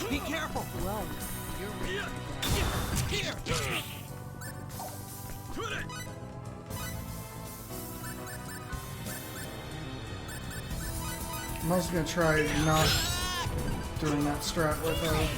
Be careful. Blood. Here. I'm also gonna try not doing that strat with her.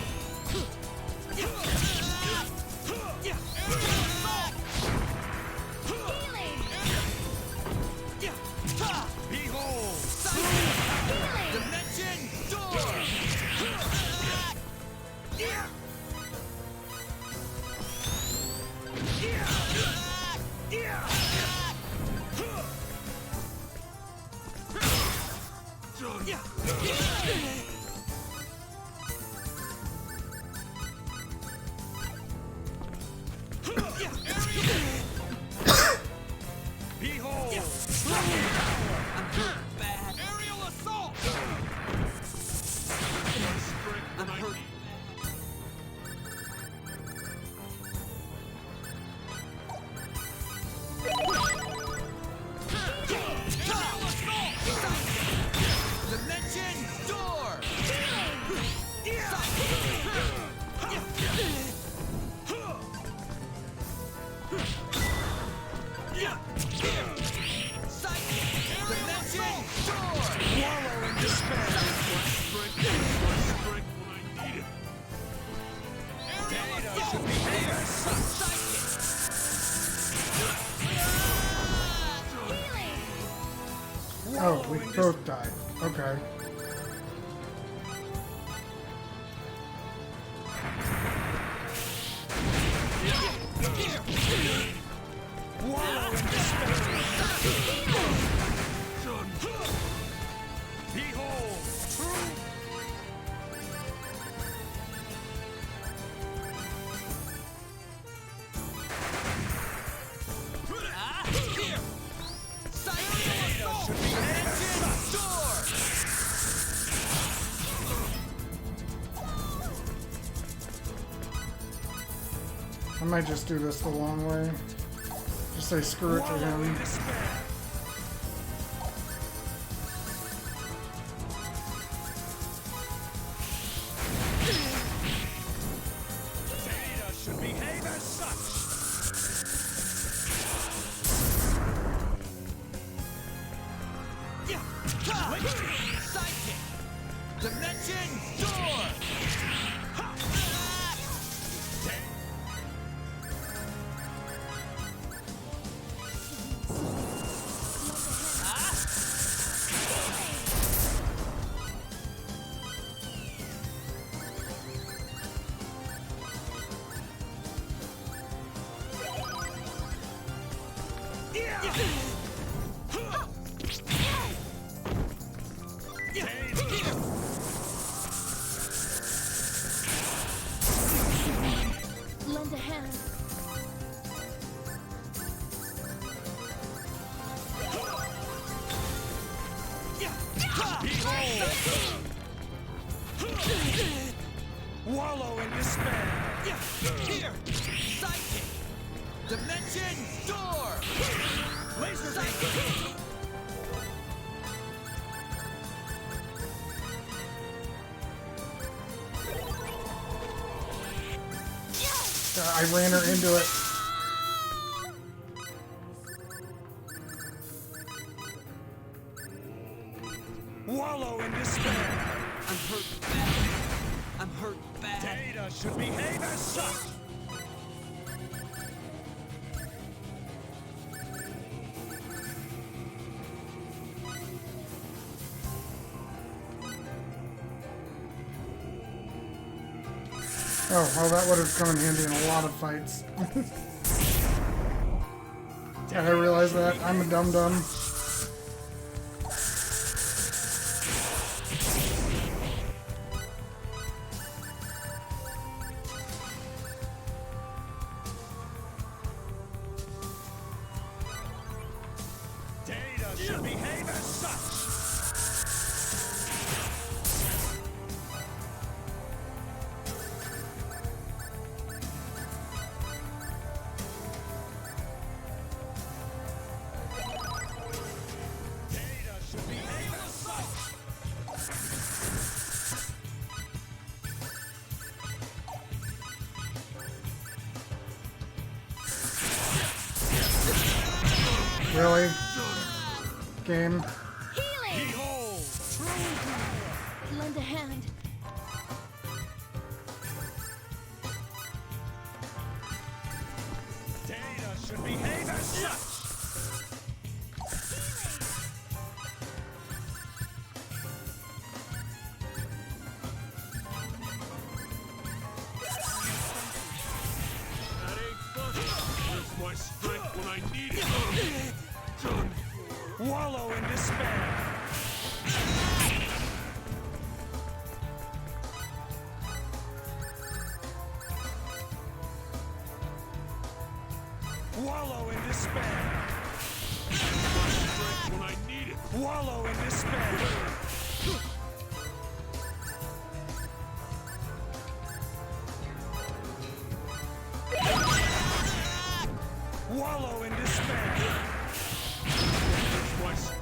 Oh, we both died. Okay. I might just do this the long way. Just say screw it to him. Should behave as such. Sidekick! Dimension door! Lend a hand. Wallow in despair. Here! Sidekick! Dimension door! Laser Sidekick! I ran her into it. Wallow in despair. I'm hurt bad. I'm hurt bad. Data should behave as such. Oh, well, that would have come in handy in a lot of fights. Did I realize that? I'm a dum-dum. Data should behave as such. Really? Game. Healing! Behold, true Lend a hand. data should behave as such. That ain't funny. Where's my strength when I need it? Wallow in despair. Wallow in despair. My strength when I need it. Wallow in despair. Wallow in despair. Where's my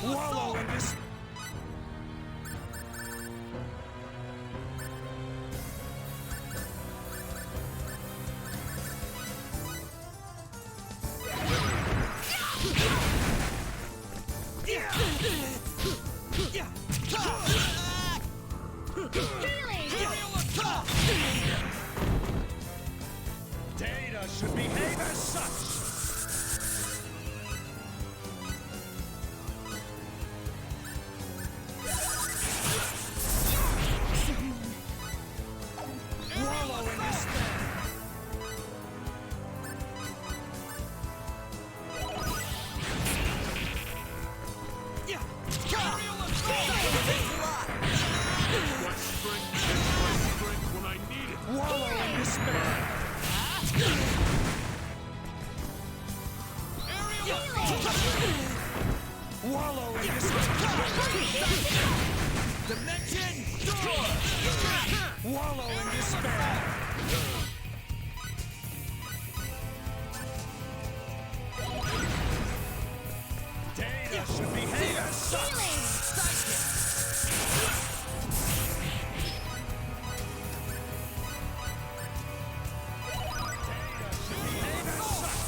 Wallow in despair. Data should behave as such. Wallow in despair. my strength when I need it. Wallow in despair. Wallow in despair. Dimension door! Wallow in despair. Data should behave as such. Data should behave as such.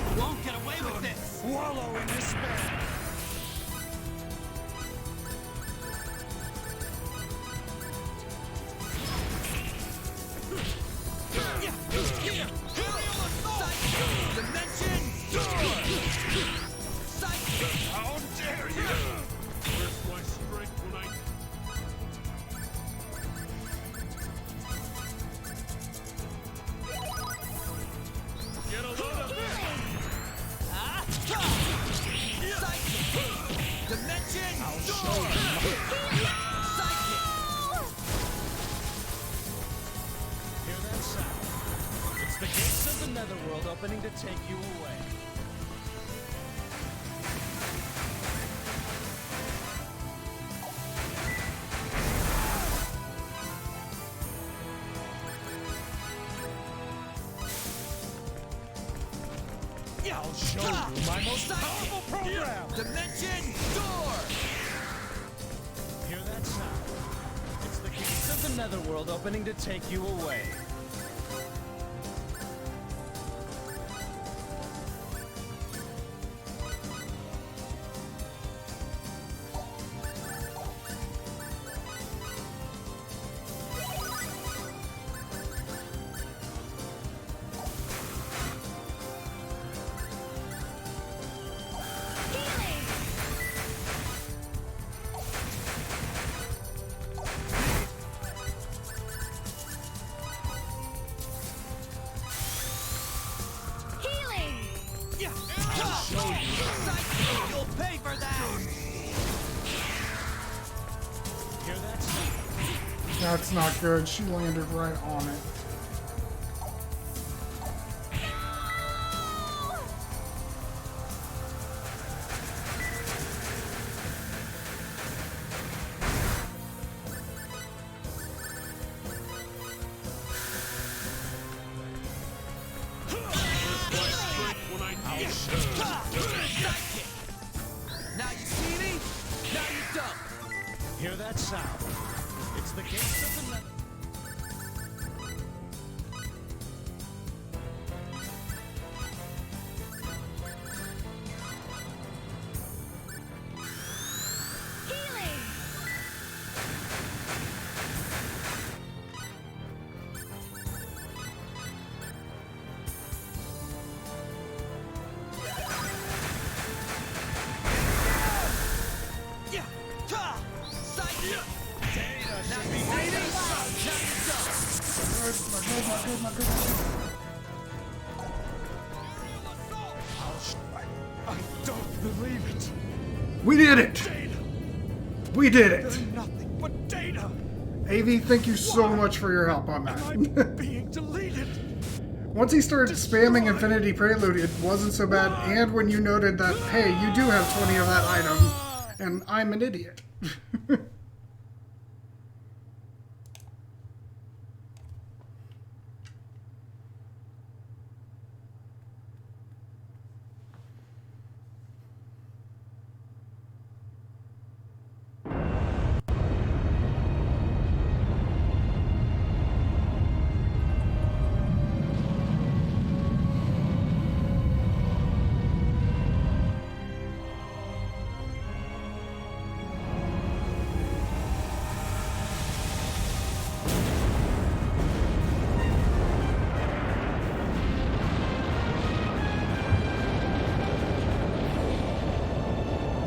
You won't get away with this! Wallow in despair. Dimension door! How dare you! Where's my strength when I get a load of this? Dimension door! Hear that sound? It's the gates of the netherworld opening to take you away. I'll show you my most powerful program! Dimension door! Hear that sound? It's the gates of the netherworld opening to take you away. You'll pay for that! Hear that sound? That's not good. She landed right on it. Sidekick. Now you see me, now you don't. Hear that sound? It's the gates of the nether. Healing! Yeah. Ta. Sidekick. Now you see me, now you don't. My good. I don't believe it. We did it! Data. We did it! Nothing but data. AV, thank you so much for your help on Am I that. being deleted? Once he started spamming Infinity Prelude, it wasn't so bad, and when you noted that, hey, you do have 20 of that item, and I'm an idiot.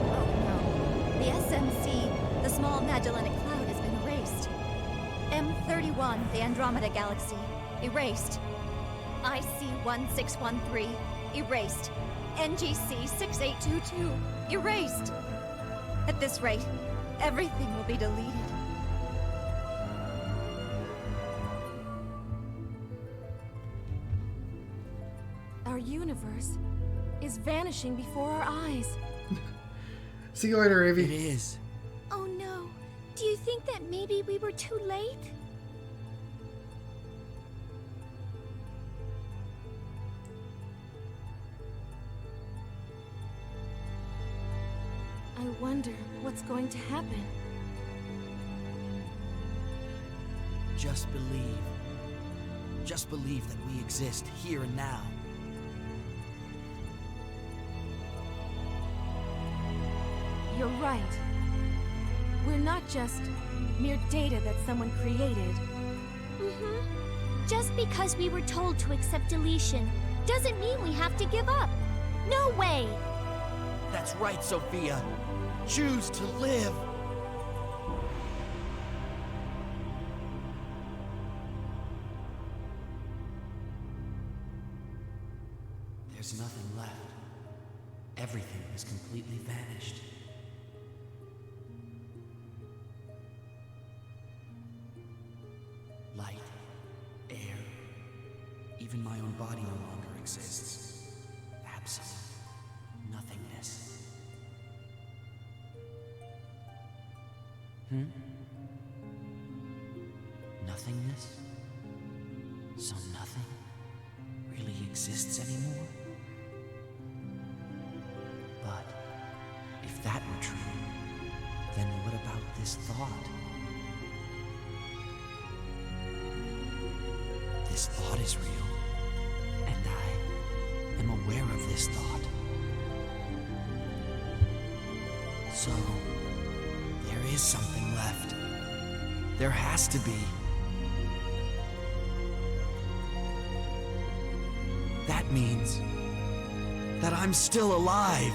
Oh no. The SMC, the Small Magellanic Cloud, has been erased. M31, the Andromeda Galaxy, erased. IC1613, erased. NGC 6822, erased. At this rate, everything will be deleted. Our universe is vanishing before our eyes. See you later, AV. It is. Oh no. Do you think that maybe we were too late? I wonder what's going to happen. Just believe. Just believe that we exist here and now. You're right. We're not just mere data that someone created. Just because we were told to accept deletion doesn't mean we have to give up. No way! That's right, Sophia. Choose to live. There's nothing left. Everything has completely vanished. Light, air, even my own body no longer exists. Absolute nothingness. Nothingness? So nothing really exists anymore? But if that were true, then what about this thought? This thought is real, and I am aware of this thought. So, there is something left. There has to be. That means that I'm still alive.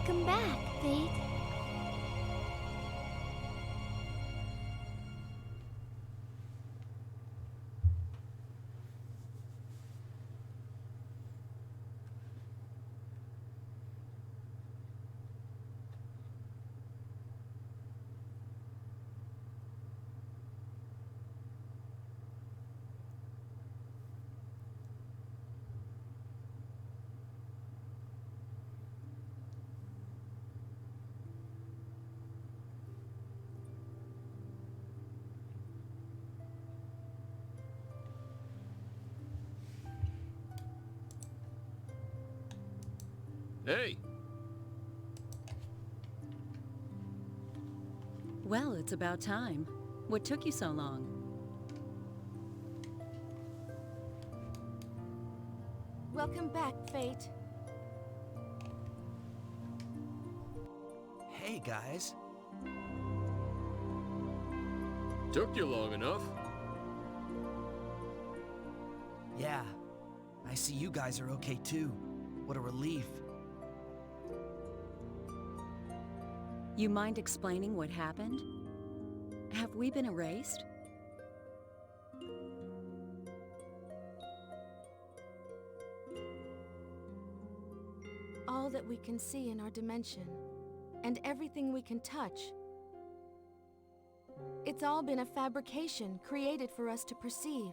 Welcome back, Fayt. Hey! Well, it's about time. What took you so long? Welcome back, Fayt. Hey, guys. Took you long enough. Yeah. I see you guys are okay too. What a relief. You mind explaining what happened? Have we been erased? All that we can see in our dimension, and everything we can touch. It's all been a fabrication created for us to perceive.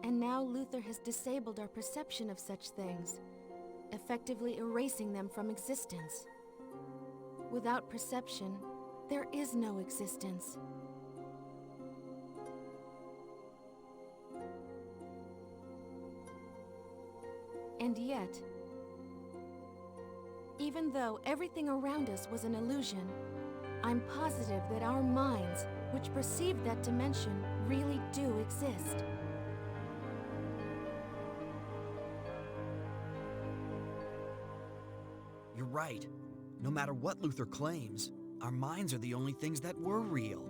And now Luther has disabled our perception of such things, effectively erasing them from existence. Without perception, there is no existence. And yet, even though everything around us was an illusion, I'm positive that our minds, which perceive that dimension, really do exist. You're right. No matter what Luther claims, our minds are the only things that were real.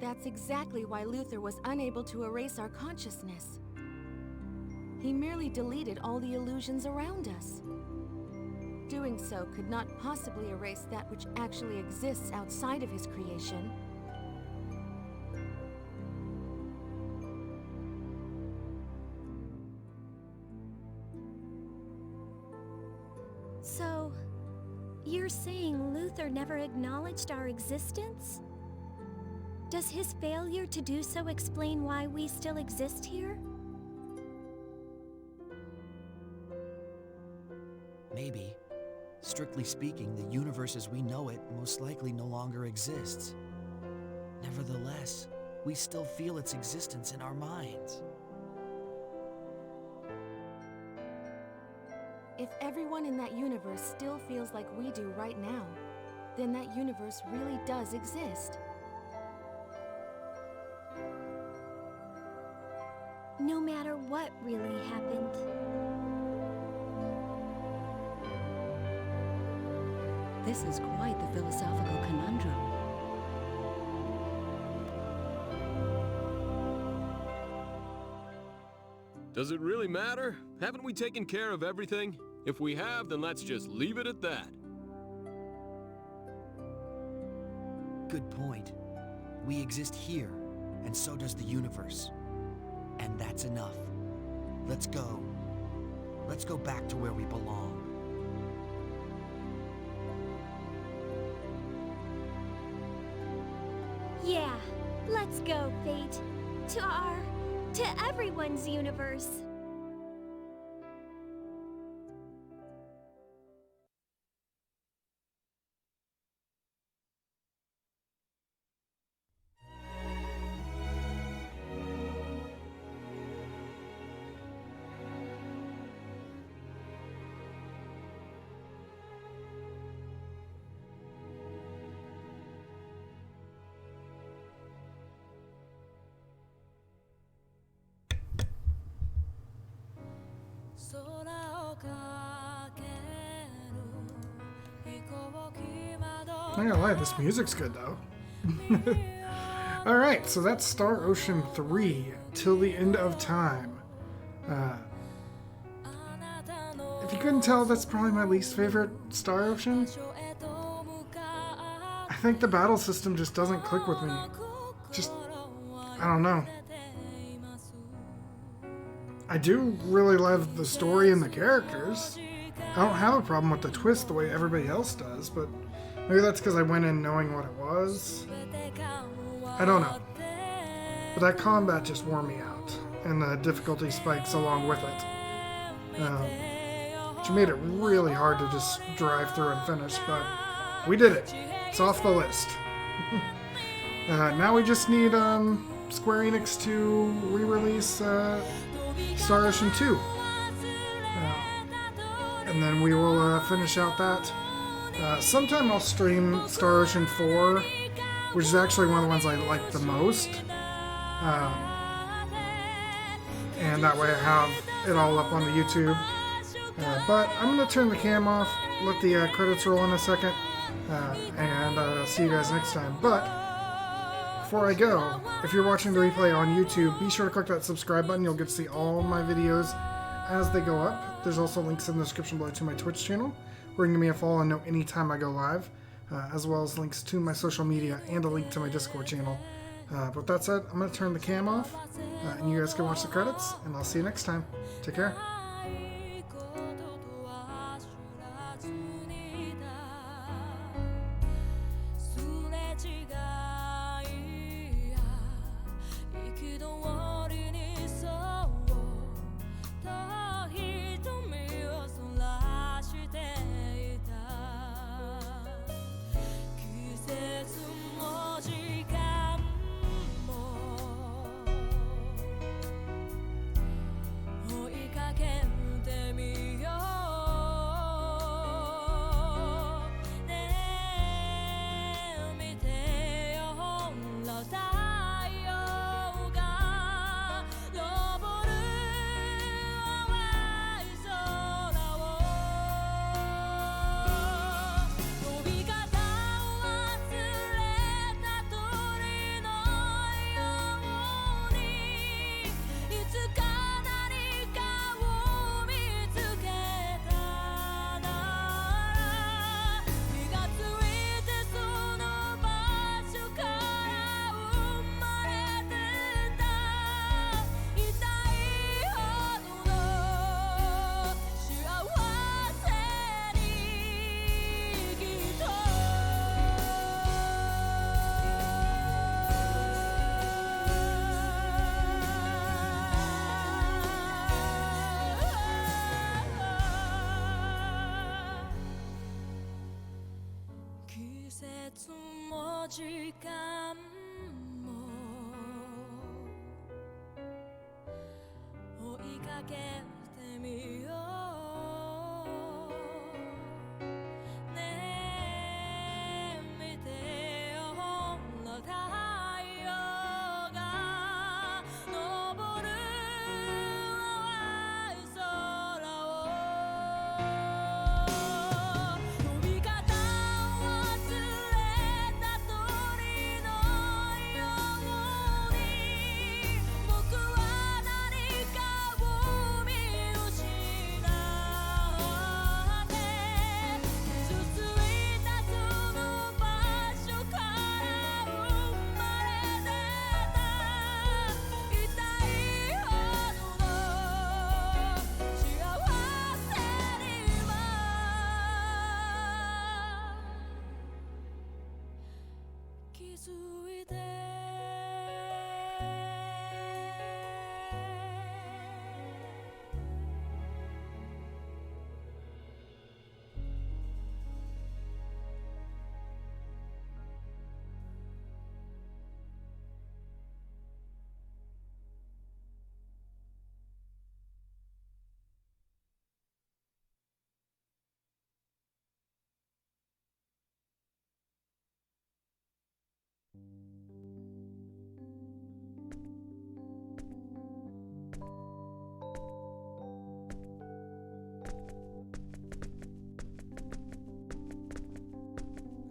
That's exactly why Luther was unable to erase our consciousness. He merely deleted all the illusions around us. Doing so could not possibly erase that which actually exists outside of his creation. So, you're saying Luther never acknowledged our existence? Does his failure to do so explain why we still exist here? Maybe. Strictly speaking, the universe as we know it most likely no longer exists. Nevertheless, we still feel its existence in our minds. If everyone in that universe still feels like we do right now, then that universe really does exist. No matter what really happened. This is quite the philosophical conundrum. Does it really matter? Haven't we taken care of everything? If we have, then let's just leave it at that. Good point. We exist here, and so does the universe. And that's enough. Let's go. Let's go back to where we belong. Yeah, let's go, Fayt. To everyone's universe. I'm not gonna lie, this music's good though. Alright, so that's Star Ocean 3, Till the End of Time. If you couldn't tell, that's probably my least favorite Star Ocean. I think the battle system just doesn't click with me. Just, I don't know. I do really love the story and the characters. I don't have a problem with the twist the way everybody else does, but maybe that's because I went in knowing what it was. I don't know. But that combat just wore me out, and the difficulty spikes along with it. Which made it really hard to just drive through and finish, but we did it. It's off the list. Now we just need Square Enix to re-release Star Ocean 2. And then we will finish out that. Sometime I'll stream Star Ocean 4, which is actually one of the ones I like the most. And that way I have it all up on the YouTube. But I'm going to turn the cam off, let the credits roll in a second, and see you guys next time. But before I go, if you're watching the replay on YouTube, be sure to click that subscribe button. You'll get to see all my videos as they go up. There's also links in the description below to my Twitch channel, where you can give me a follow and know anytime I go live, as well as links to my social media and a link to my Discord channel. But with that said, I'm going to turn the cam off, and you guys can watch the credits, and I'll see you next time. Take care.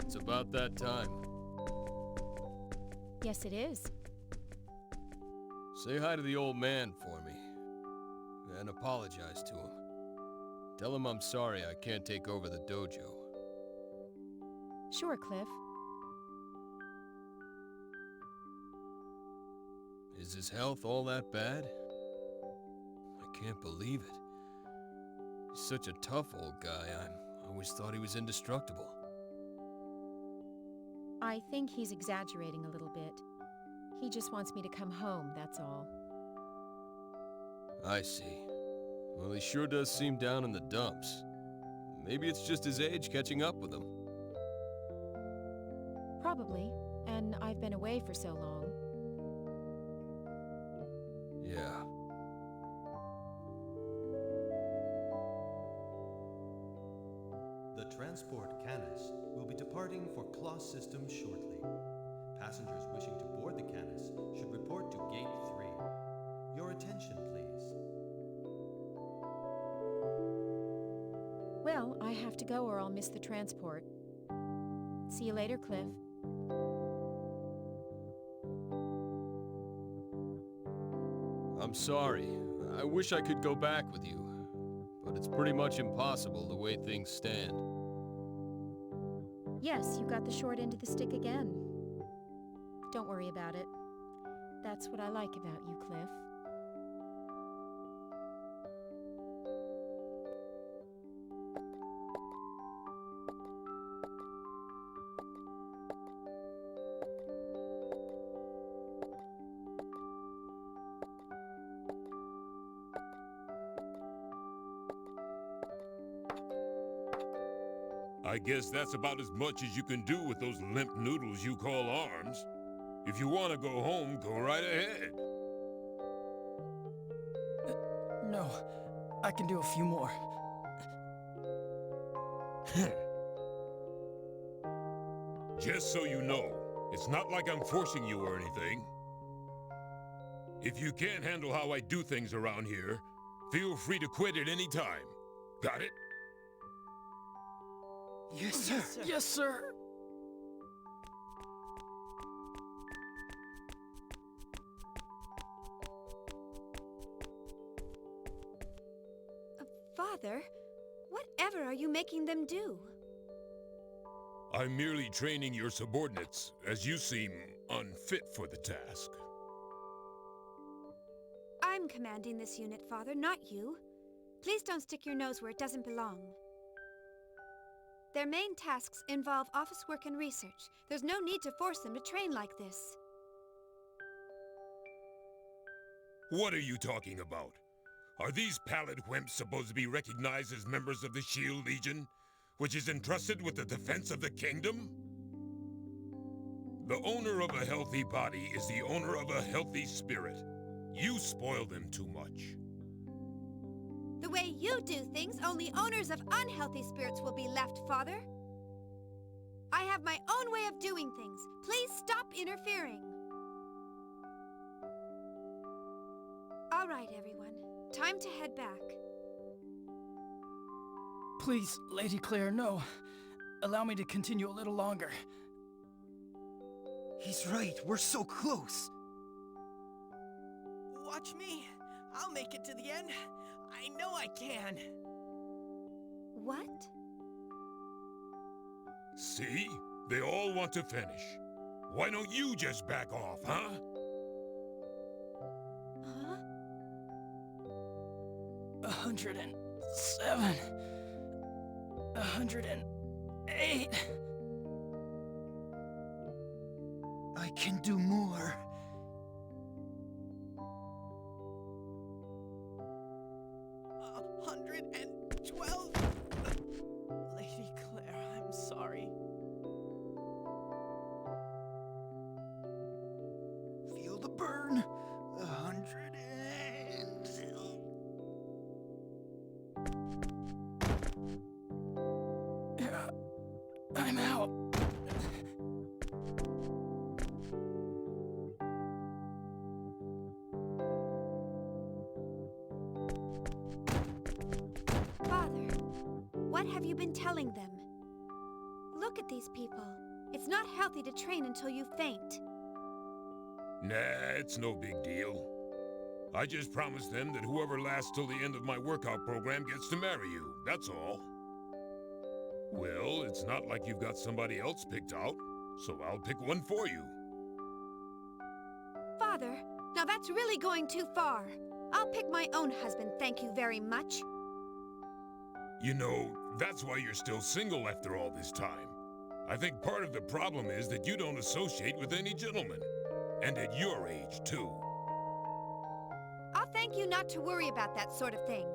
It's about that time. Yes, it is. Say hi to the old man for me. And apologize to him. Tell him I'm sorry I can't take over the dojo. Sure, Cliff. Is his health all that bad? I can't believe it. He's such a tough old guy. I always thought he was indestructible. I think he's exaggerating a little bit. He just wants me to come home, that's all. I see. Well, he sure does seem down in the dumps. Maybe it's just his age catching up with him. Probably, and I've been away for so long. Yeah. The transport Canis will be departing for Claw System shortly. Passengers wishing to board the Canis should report to Gate 3. Your attention, please. Well, I have to go or I'll miss the transport. See you later, Cliff. I'm sorry. I wish I could go back with you. But it's pretty much impossible the way things stand. Yes, you got the short end of the stick again. Don't worry about it. That's what I like about you, Cliff. I guess that's about as much as you can do with those limp noodles you call arms. If you want to go home, go right ahead. No, I can do a few more. Just so you know, it's not like I'm forcing you or anything. If you can't handle how I do things around here, feel free to quit at any time. Got it? Yes, sir. Yes, sir. Father, whatever are you making them do? I'm merely training your subordinates, as you seem unfit for the task. I'm commanding this unit, Father, not you. Please don't stick your nose where it doesn't belong. Their main tasks involve office work and research. There's no need to force them to train like this. What are you talking about? Are these pallid wimps supposed to be recognized as members of the Shield Legion, which is entrusted with the defense of the kingdom? The owner of a healthy body is the owner of a healthy spirit. You spoil them too much. The way you do things, only owners of unhealthy spirits will be left, Father. I have my own way of doing things. Please stop interfering. All right, everyone. Time to head back. Please, Lady Claire, no. Allow me to continue a little longer. He's right, we're so close. Watch me. I'll make it to the end. I know I can. What? See? They all want to finish. Why don't you just back off, huh? Huh? 107. 108. I can do more. Lady Claire, I'm sorry. Feel the burn. 100 and... I'm out. Father, what have you been telling them? Look at these people. It's not healthy to train until you faint. Nah, it's no big deal. I just promised them that whoever lasts till the end of my workout program gets to marry you, that's all. Well, it's not like you've got somebody else picked out, so I'll pick one for you. Father, now that's really going too far. I'll pick my own husband, thank you very much. You know, that's why you're still single after all this time. I think part of the problem is that you don't associate with any gentlemen. And at your age, too. I'll thank you not to worry about that sort of thing.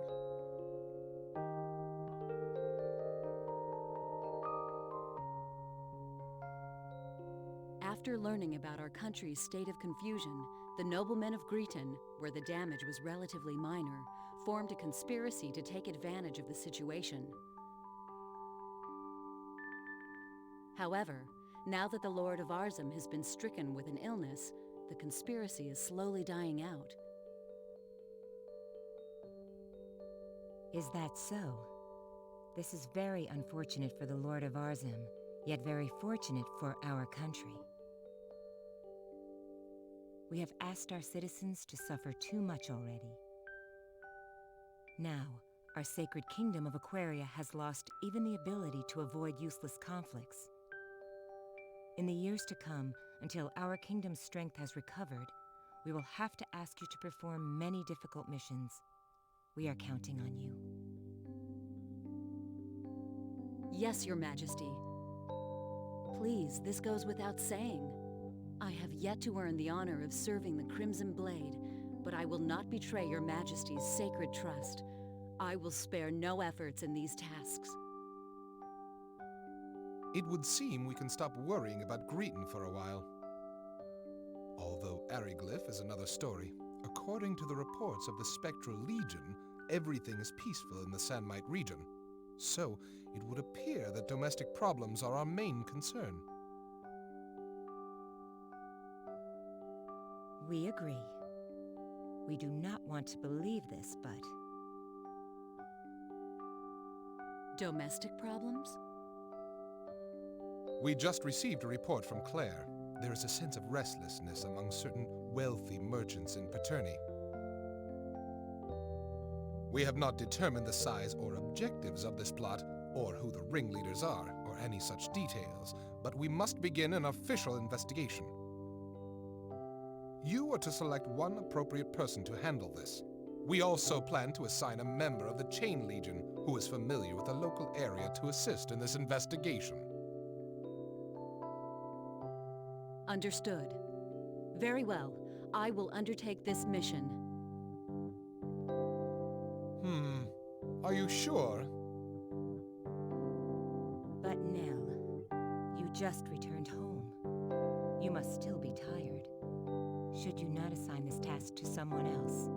After learning about our country's state of confusion, the noblemen of Greeton, where the damage was relatively minor, formed a conspiracy to take advantage of the situation. However, now that the Lord of Arzum has been stricken with an illness, the conspiracy is slowly dying out. Is that so? This is very unfortunate for the Lord of Arzum, yet very fortunate for our country. We have asked our citizens to suffer too much already. Now, our sacred kingdom of Aquaria has lost even the ability to avoid useless conflicts. In the years to come, until our kingdom's strength has recovered, we will have to ask you to perform many difficult missions. We are counting on you. Yes, Your Majesty. Please, this goes without saying. I have yet to earn the honor of serving the Crimson Blade, but I will not betray Your Majesty's sacred trust. I will spare no efforts in these tasks. It would seem we can stop worrying about Greeton for a while. Although Ariglyph is another story. According to the reports of the Spectral Legion, everything is peaceful in the Sandmite region. So, it would appear that domestic problems are our main concern. We agree. We do not want to believe this, but... Domestic problems? We just received a report from Claire. There is a sense of restlessness among certain wealthy merchants in Paterni. We have not determined the size or objectives of this plot, or who the ringleaders are, or any such details, but we must begin an official investigation. You are to select one appropriate person to handle this. We also plan to assign a member of the Chain Legion who is familiar with the local area to assist in this investigation. Understood. Very well. I will undertake this mission. Are you sure? But Nell, you just returned home. You must still be tired. Should you not assign this task to someone else?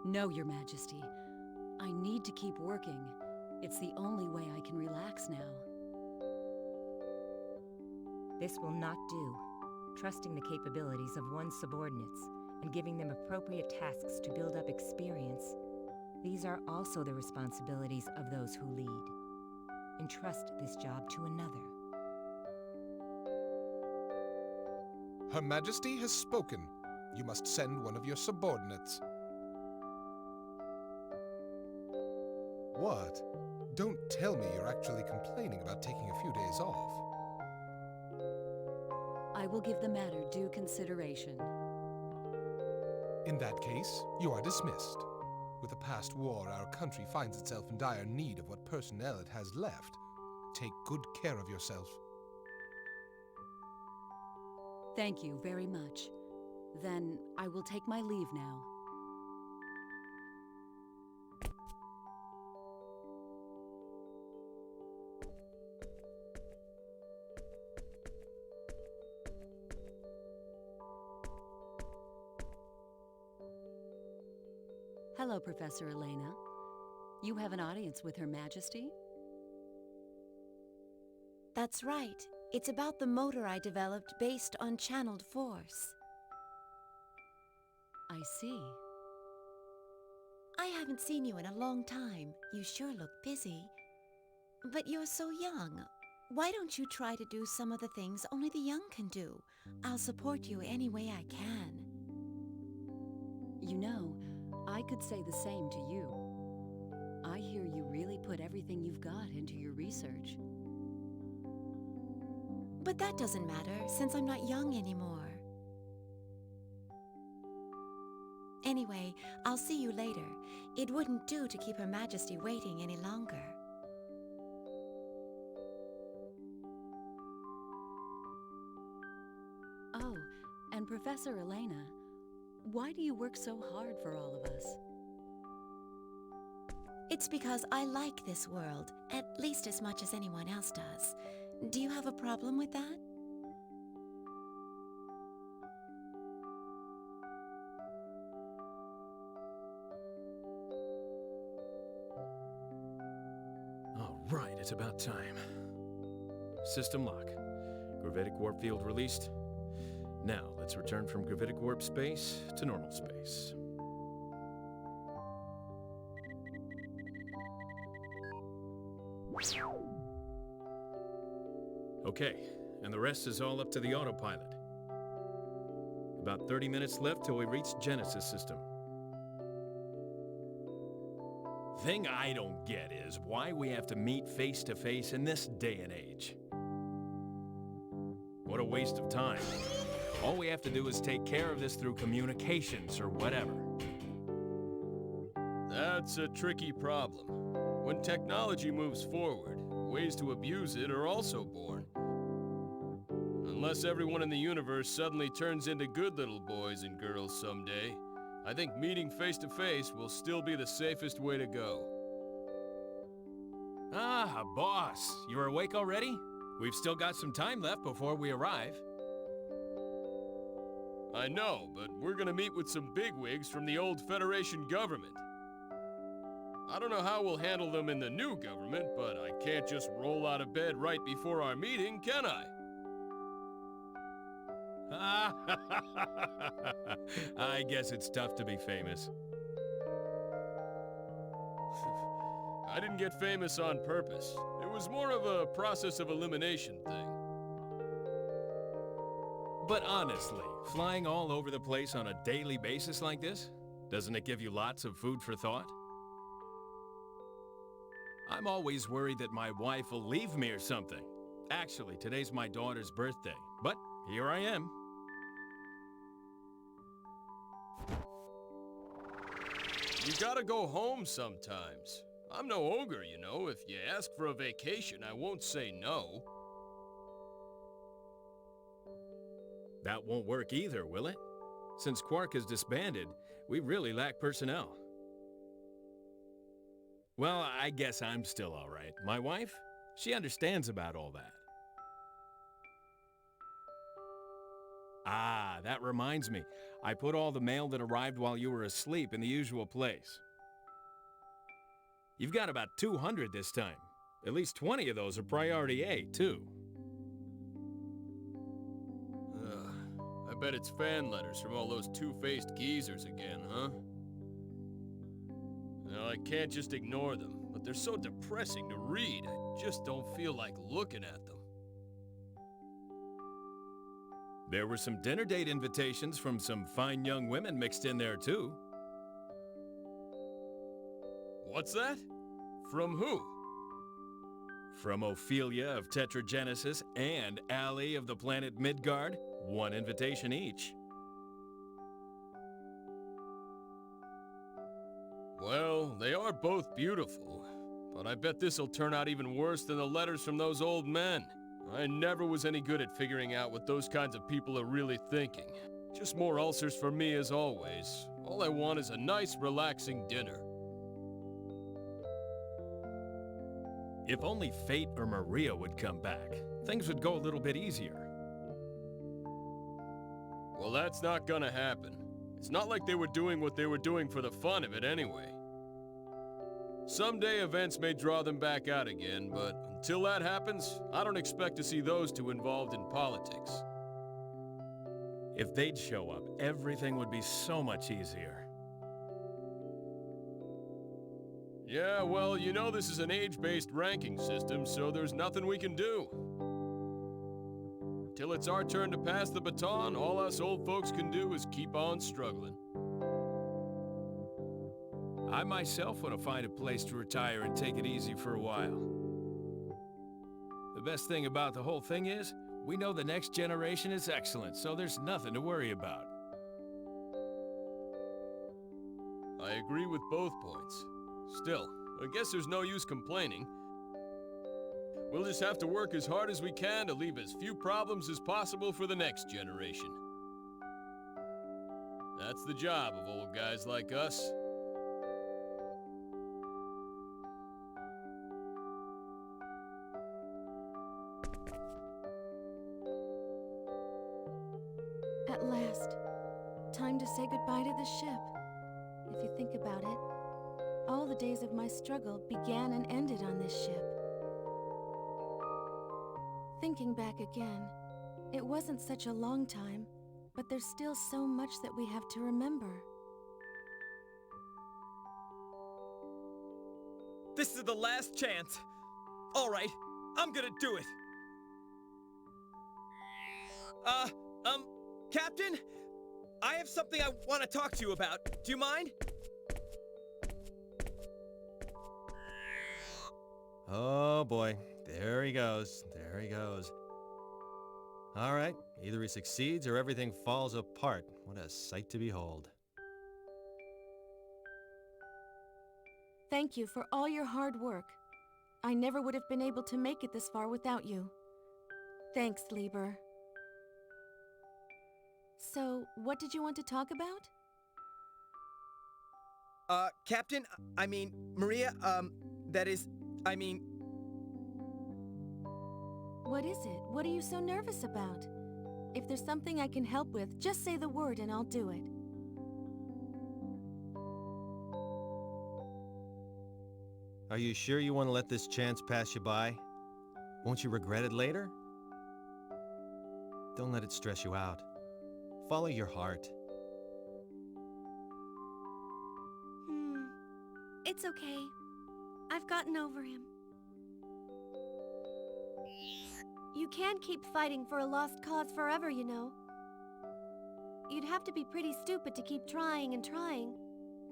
No, Your Majesty. I need to keep working. It's the only way I can relax now. This will not do. Trusting the capabilities of one's subordinates and giving them appropriate tasks to build up experience, these are also the responsibilities of those who lead. Entrust this job to another. Her Majesty has spoken. You must send one of your subordinates. What? Don't tell me you're actually complaining about taking a few days off. I will give the matter due consideration. In that case, you are dismissed. With the past war, our country finds itself in dire need of what personnel it has left. Take good care of yourself. Thank you very much. Then I will take my leave now. Hello, Professor Elena. You have an audience with Her Majesty? That's right. It's about the motor I developed based on channeled force. I see. I haven't seen you in a long time. You sure look busy. But you're so young. Why don't you try to do some of the things only the young can do? I'll support you any way I can. You know, I could say the same to you. I hear you really put everything you've got into your research. But that doesn't matter, since I'm not young anymore. Anyway, I'll see you later. It wouldn't do to keep Her Majesty waiting any longer. Oh, and Professor Elena, why do you work so hard for all of us? It's because I like this world, at least as much as anyone else does. Do you have a problem with that? All right, it's about time. System lock. Gravitic warp field released. Now, let's return from gravitic warp space to normal space. Okay, and the rest is all up to the autopilot. About 30 minutes left till we reach Genesis system. Thing I don't get is why we have to meet face to face in this day and age. What a waste of time. All we have to do is take care of this through communications or whatever. That's a tricky problem. When technology moves forward, ways to abuse it are also born. Unless everyone in the universe suddenly turns into good little boys and girls someday, I think meeting face to face will still be the safest way to go. Ah, boss, you're awake already? We've still got some time left before we arrive. I know, but we're gonna meet with some bigwigs from the old Federation government. I don't know how we'll handle them in the new government, but I can't just roll out of bed right before our meeting, can I? I guess it's tough to be famous. I didn't get famous on purpose. It was more of a process of elimination thing. But honestly, flying all over the place on a daily basis like this, doesn't it give you lots of food for thought? I'm always worried that my wife will leave me or something. Actually, today's my daughter's birthday, but here I am. You gotta go home sometimes. I'm no ogre, you know. If you ask for a vacation, I won't say no. That won't work either, will it? Since Quark is disbanded, we really lack personnel. Well, I guess I'm still all right. My wife, she understands about all that. Ah, that reminds me. I put all the mail that arrived while you were asleep in the usual place. You've got about 200 this time. At least 20 of those are priority A, too. I bet it's fan letters from all those two-faced geezers again, huh? Now, I can't just ignore them, but they're so depressing to read, I just don't feel like looking at them. There were some dinner date invitations from some fine young women mixed in there, too. What's that? From who? From Ophelia of Tetragenesis and Allie of the planet Midgard. One invitation each. Well, they are both beautiful, but I bet this'll turn out even worse than the letters from those old men. I never was any good at figuring out what those kinds of people are really thinking. Just more ulcers for me as always. All I want is a nice, relaxing dinner. If only Fayt or Maria would come back, things would go a little bit easier. Well, that's not gonna happen. It's not like they were doing what they were doing for the fun of it anyway. Someday events may draw them back out again, but until that happens, I don't expect to see those two involved in politics. If they'd show up, everything would be so much easier. Yeah, well, you know this is an age-based ranking system, so there's nothing we can do. Till it's our turn to pass the baton, all us old folks can do is keep on struggling. I myself want to find a place to retire and take it easy for a while. The best thing about the whole thing is, we know the next generation is excellent, so there's nothing to worry about. I agree with both points. Still, I guess there's no use complaining. We'll just have to work as hard as we can to leave as few problems as possible for the next generation. That's the job of old guys like us. At last, time to say goodbye to the ship. If you think about it, all the days of my struggle began and ended on this ship. Thinking back again, it wasn't such a long time, but there's still so much that we have to remember. This is the last chance. All right, I'm gonna do it. Captain? I have something I want to talk to you about. Do you mind? Oh boy, there he goes. There he goes. All right, either he succeeds or everything falls apart. What a sight to behold. Thank you for all your hard work. I never would have been able to make it this far without you. Thanks, Lieber. So, what did you want to talk about? Captain, I mean, Maria, that is, I mean... What is it? What are you so nervous about? If there's something I can help with, just say the word and I'll do it. Are you sure you want to let this chance pass you by? Won't you regret it later? Don't let it stress you out. Follow your heart. It's okay. I've gotten over him. You can't keep fighting for a lost cause forever, you know. You'd have to be pretty stupid to keep trying and trying.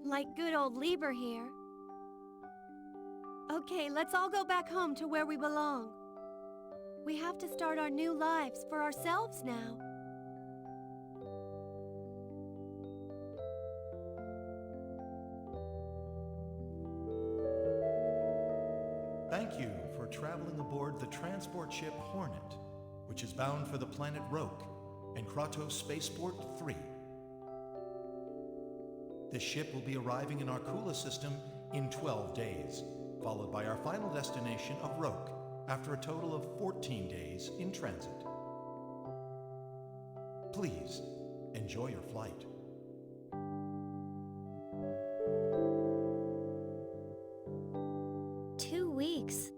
Like good old Lieber here. Okay, let's all go back home to where we belong. We have to start our new lives for ourselves now. Thank you for traveling aboard the transport ship Hornet, which is bound for the planet Roke and Kratos Spaceport 3. This ship will be arriving in our Kula system in 12 days, followed by our final destination of Roke after a total of 14 days in transit. Please, enjoy your flight.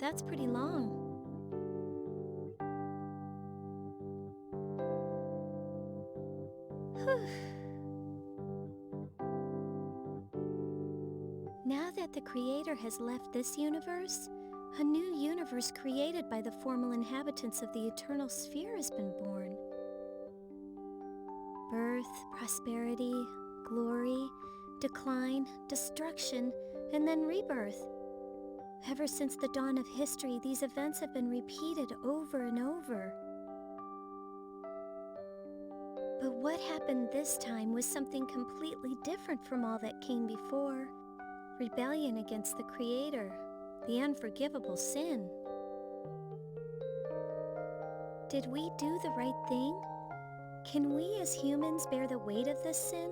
That's pretty long. Now that the Creator has left this universe, a new universe created by the formal inhabitants of the Eternal Sphere has been born. Birth, prosperity, glory, decline, destruction, and then rebirth. Ever since the dawn of history, these events have been repeated over and over. But what happened this time was something completely different from all that came before. Rebellion against the Creator, the unforgivable sin. Did we do the right thing? Can we as humans bear the weight of this sin?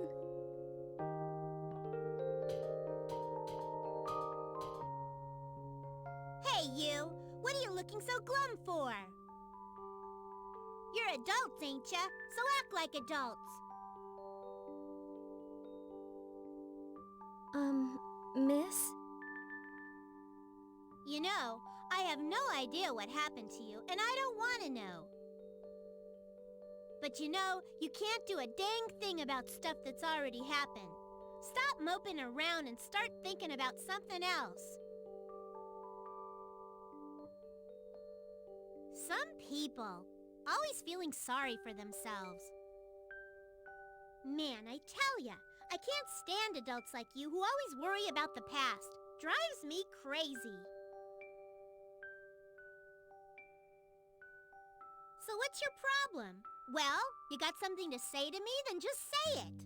Hey, you! What are you looking so glum for? You're adults, ain't ya? So act like adults. Miss? You know, I have no idea what happened to you, and I don't want to know. But you know, you can't do a dang thing about stuff that's already happened. Stop moping around and start thinking about something else. Some people. Always feeling sorry for themselves. Man, I tell ya, I can't stand adults like you who always worry about the past. Drives me crazy. So what's your problem? Well, you got something to say to me? Then just say it.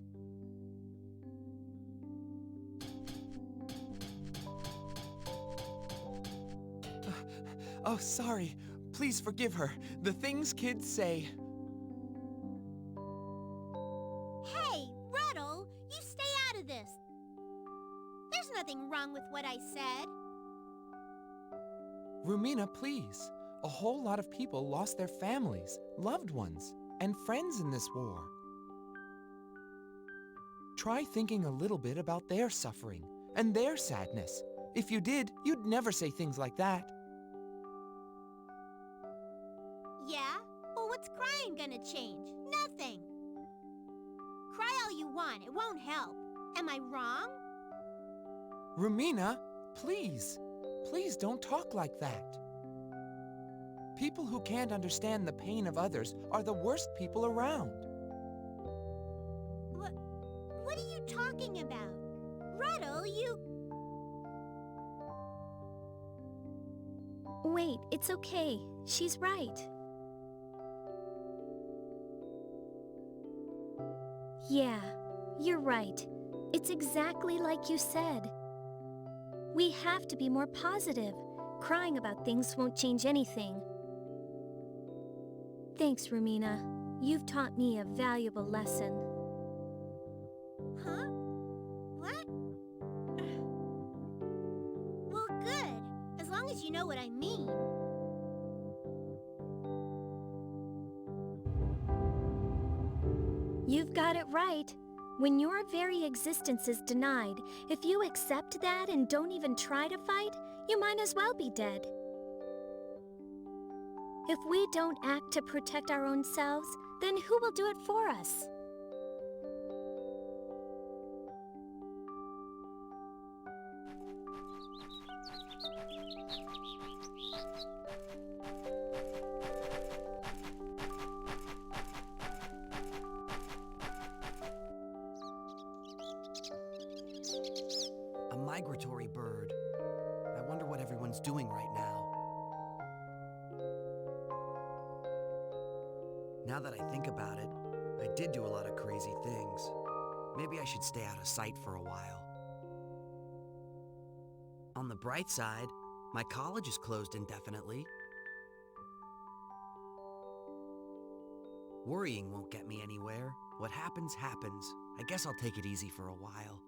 Oh, sorry. Please forgive her. The things kids say. Hey, Ruddle, you stay out of this. There's nothing wrong with what I said. Rumina, please. A whole lot of people lost their families, loved ones, and friends in this war. Try thinking a little bit about their suffering and their sadness. If you did, you'd never say things like that. Yeah? Well, what's crying gonna change? Nothing. Cry all you want, it won't help. Am I wrong? Rumina, please. Please don't talk like that. People who can't understand the pain of others are the worst people around. What are you talking about? Ruddle, you... Wait, it's okay. She's right. Yeah, you're right. It's exactly like you said. We have to be more positive. Crying about things won't change anything. Thanks, Rumina. You've taught me a valuable lesson. Huh? What? Well, good. As long as you know what I mean. You've got it right. When your very existence is denied, if you accept that and don't even try to fight, you might as well be dead. If we don't act to protect our own selves, then who will do it for us? A migratory bird. I wonder what everyone's doing right now. Now that I think about it, I did do a lot of crazy things. Maybe I should stay out of sight for a while. On the bright side, my college is closed indefinitely. Worrying won't get me anywhere. What happens, happens. I guess I'll take it easy for a while.